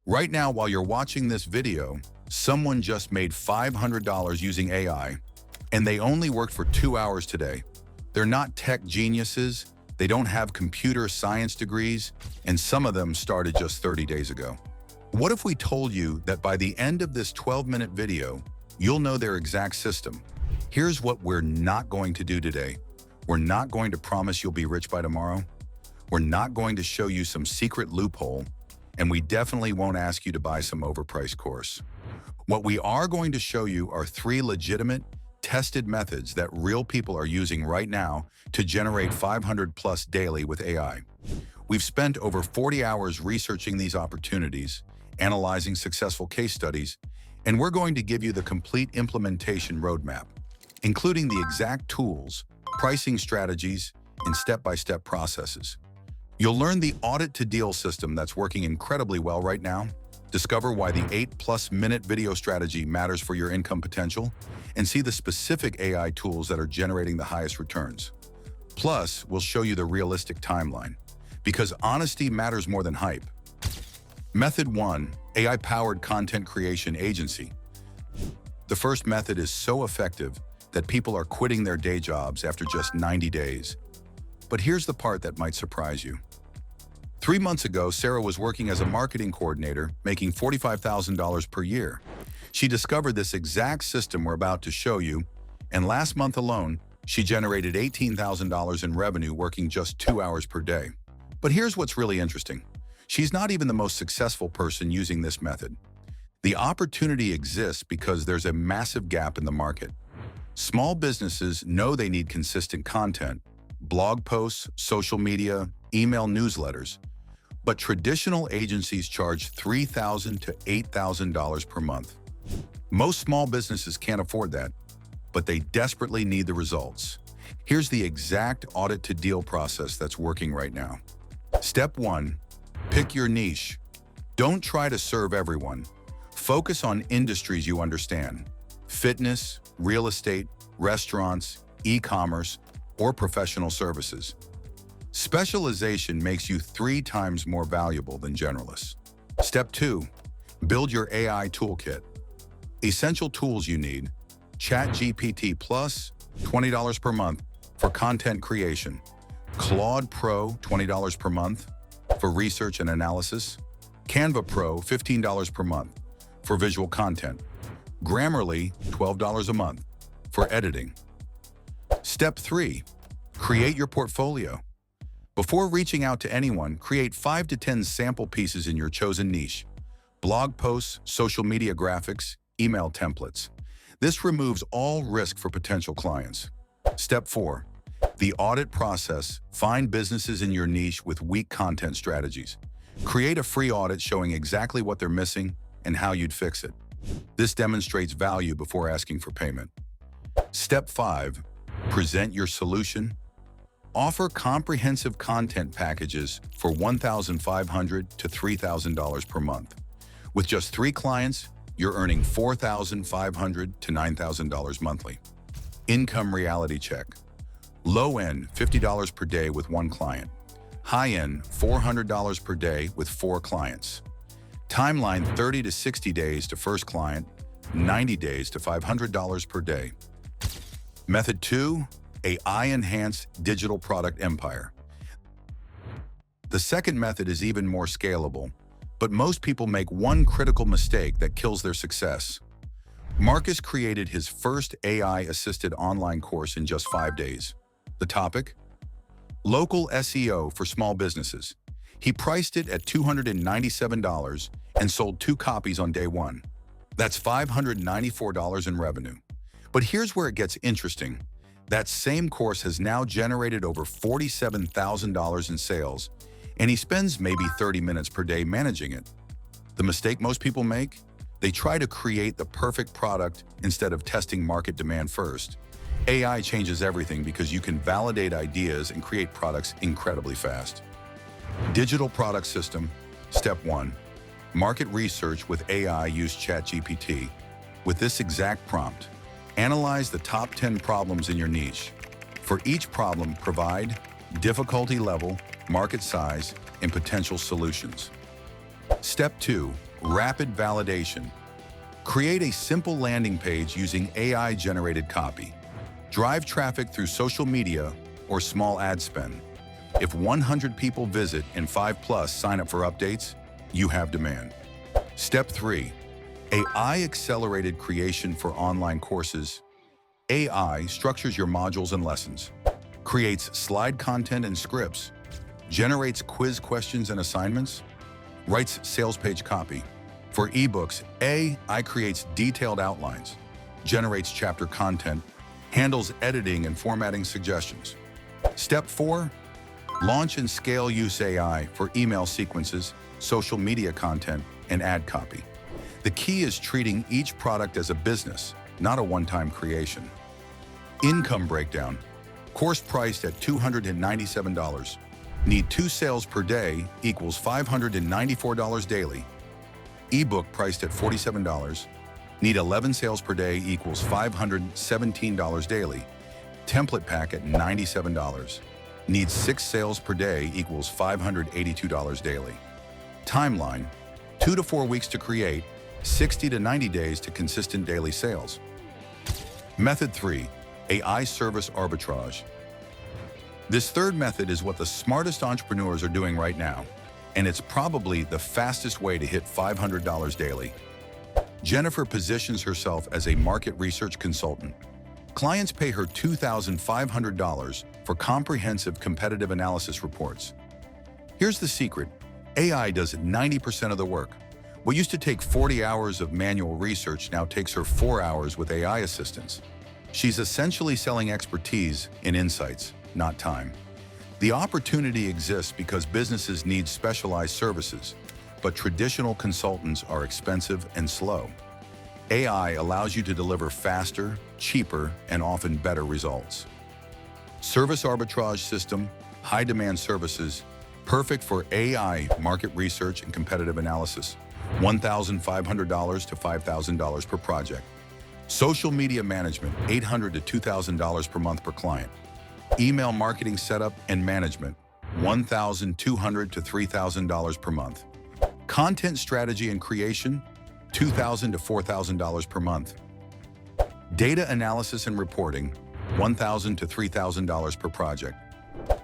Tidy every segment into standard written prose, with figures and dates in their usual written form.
Right now, while you're watching this video, someone just made $500 using AI, and they only worked for 2 hours today. They're not tech geniuses, they don't have computer science degrees, and some of them started just 30 days ago. What if we told you that by the end of this 12-minute video, you'll know their exact system? Here's what we're not going to do today. We're not going to promise you'll be rich by tomorrow. We're not going to show you some secret loophole, and we definitely won't ask you to buy some overpriced course. What we are going to show you are 3 legitimate, tested methods that real people are using right now to generate 500 plus daily with AI. We've spent over 40 hours researching these opportunities, analyzing successful case studies, and we're going to give you the complete implementation roadmap, including the exact tools, pricing strategies, and step-by-step processes. You'll learn the audit-to-deal system that's working incredibly well right now, discover why the 8+ minute video strategy matters for your income potential, and see the specific AI tools that are generating the highest returns. Plus, we'll show you the realistic timeline, because honesty matters more than hype. Method 1, AI-powered content creation agency. The first method is so effective that people are quitting their day jobs after just 90 days. But here's the part that might surprise you. 3 months ago, Sarah was working as a marketing coordinator, making $45,000 per year. She discovered this exact system we're about to show you, and last month alone, she generated $18,000 in revenue working just 2 hours per day. But here's what's really interesting. She's not even the most successful person using this method. The opportunity exists because there's a massive gap in the market. Small businesses know they need consistent content, blog posts, social media, email newsletters, but traditional agencies charge $3,000 to $8,000 per month. Most small businesses can't afford that, but they desperately need the results. Here's the exact audit-to-deal process that's working right now. Step 1, pick your niche. Don't try to serve everyone. Focus on industries you understand: fitness, real estate, restaurants, e-commerce, or professional services. Specialization makes you 3 times more valuable than generalists. Step 2, build your AI toolkit. Essential tools you need: ChatGPT Plus, $20 per month for content creation; Claude Pro, $20 per month for research and analysis; Canva Pro, $15 per month for visual content; Grammarly, $12 a month for editing. Step 3, create your portfolio. Before reaching out to anyone, create 5 to 10 sample pieces in your chosen niche: blog posts, social media graphics, email templates. This removes all risk for potential clients. Step 4, the audit process. Find businesses in your niche with weak content strategies. Create a free audit showing exactly what they're missing and how you'd fix it. This demonstrates value before asking for payment. Step 5, present your solution. Offer comprehensive content packages for $1,500 to $3,000 per month. With just 3 clients, you're earning $4,500 to $9,000 monthly. Income reality check. Low end, $50 per day with 1 client. High end, $400 per day with 4 clients. Timeline 30 to 60 days to first client, 90 days to $500 per day. Method 2, AI-enhanced digital product empire. The second method is even more scalable, but most people make one critical mistake that kills their success. Marcus created his first AI-assisted online course in just 5 days. The topic? Local SEO for small businesses. He priced it at $297 and sold 2 copies on day 1. That's $594 in revenue. But here's where it gets interesting. That same course has now generated over $47,000 in sales, and he spends maybe 30 minutes per day managing it. The mistake most people make? They try to create the perfect product instead of testing market demand first. AI changes everything because you can validate ideas and create products incredibly fast. Digital product system. Step 1, market research with AI. Use ChatGPT. With this exact prompt, analyze the top 10 problems in your niche. For each problem, provide difficulty level, market size, and potential solutions. Step 2, Rapid validation. Create a simple landing page using AI-generated copy. Drive traffic through social media or small ad spend. If 100 people visit and 5+ sign up for updates, you have demand. Step 3. AI-accelerated creation for online courses. AI structures your modules and lessons, creates slide content and scripts, generates quiz questions and assignments, writes sales page copy. For ebooks, AI creates detailed outlines, generates chapter content, handles editing and formatting suggestions. Step 4. Launch and scale use AI for email sequences, social media content, and ad copy. The key is treating each product as a business, not a one-time creation. Income breakdown. Course priced at $297. Need 2 sales per day equals $594 daily. Ebook priced at $47. Need 11 sales per day equals $517 daily. Template pack at $97. Need 6 sales per day equals $582 daily. Timeline: 2 to 4 weeks to create, 60 to 90 days to consistent daily sales. Method 3. AI service arbitrage. This third method is what the smartest entrepreneurs are doing right now, and it's probably the fastest way to hit $500 daily. Jennifer positions herself as a market research consultant. Clients pay her $2,500 for comprehensive competitive analysis reports. Here's the secret: AI does 90% of the work. What used to take 40 hours of manual research now takes her 4 hours with AI assistance. She's essentially selling expertise in insights, not time. The opportunity exists because businesses need specialized services, but traditional consultants are expensive and slow. AI allows you to deliver faster, cheaper, and often better results. Service arbitrage system, high-demand services, perfect for AI market research and competitive analysis, $1,500 to $5,000 per project. Social media management, $800 to $2,000 per month per client. Email marketing setup and management, $1,200 to $3,000 per month. Content strategy and creation, $2,000 to $4,000 per month. Data analysis and reporting, $1,000 to $3,000 per project.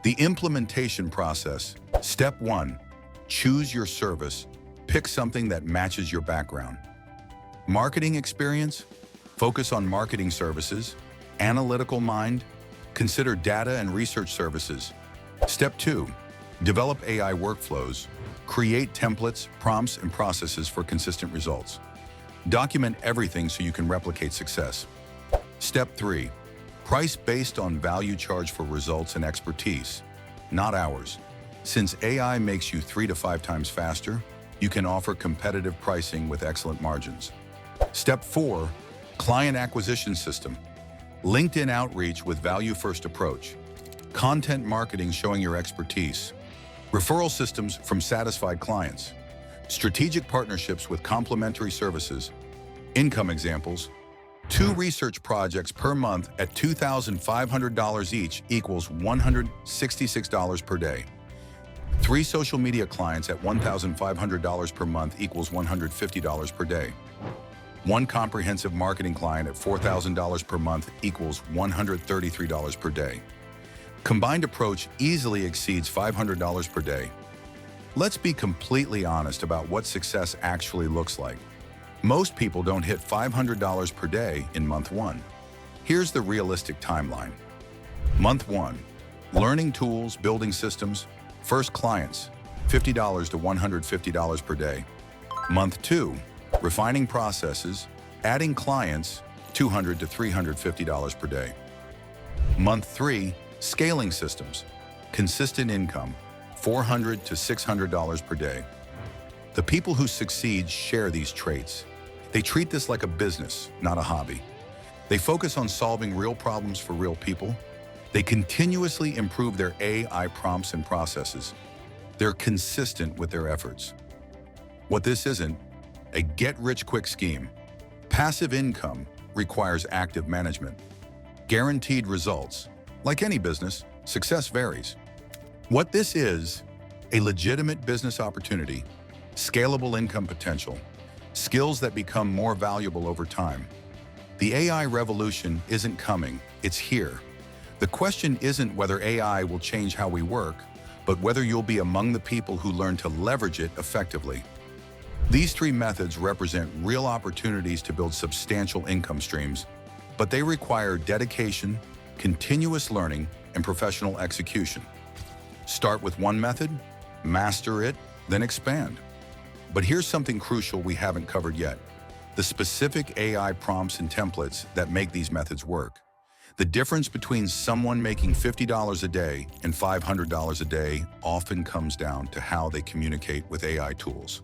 The implementation process. Step 1. Choose your service. Pick something that matches your background. Marketing experience. Focus on marketing services. Analytical mind. Consider data and research services. Step 2. Develop AI workflows. Create templates, prompts, and processes for consistent results. Document everything so you can replicate success. Step 3. Price based on value charged for results and expertise, not hours. Since AI makes you 3 to 5 times faster, you can offer competitive pricing with excellent margins. Step 4. Client acquisition system. LinkedIn outreach with value-first approach. Content marketing showing your expertise. Referral systems from satisfied clients. Strategic partnerships with complementary services. Income examples. 2 research projects per month at $2,500 each equals $166 per day. 3 social media clients at $1,500 per month equals $150 per day. 1 comprehensive marketing client at $4,000 per month equals $133 per day. Combined approach easily exceeds $500 per day. Let's be completely honest about what success actually looks like. Most people don't hit $500 per day in month 1. Here's the realistic timeline. Month 1, learning tools, building systems. First clients, $50 to $150 per day. Month 2, refining processes, adding clients, $200 to $350 per day. Month 3, scaling systems, consistent income, $400 to $600 per day. The people who succeed share these traits. They treat this like a business, not a hobby. They focus on solving real problems for real people. They continuously improve their AI prompts and processes. They're consistent with their efforts. What this isn't, a get-rich-quick scheme. Passive income requires active management. Guaranteed results. Like any business, success varies. What this is, a legitimate business opportunity, Scalable income potential. Skills that become more valuable over time. The AI revolution isn't coming, it's here. The question isn't whether AI will change how we work, but whether you'll be among the people who learn to leverage it effectively. These three methods represent real opportunities to build substantial income streams, but they require dedication, continuous learning, and professional execution. Start with one method, master it, then expand. But here's something crucial we haven't covered yet: the specific AI prompts and templates that make these methods work. The difference between someone making $50 a day and $500 a day often comes down to how they communicate with AI tools.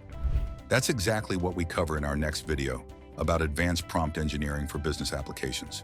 That's exactly what we cover in our next video about advanced prompt engineering for business applications.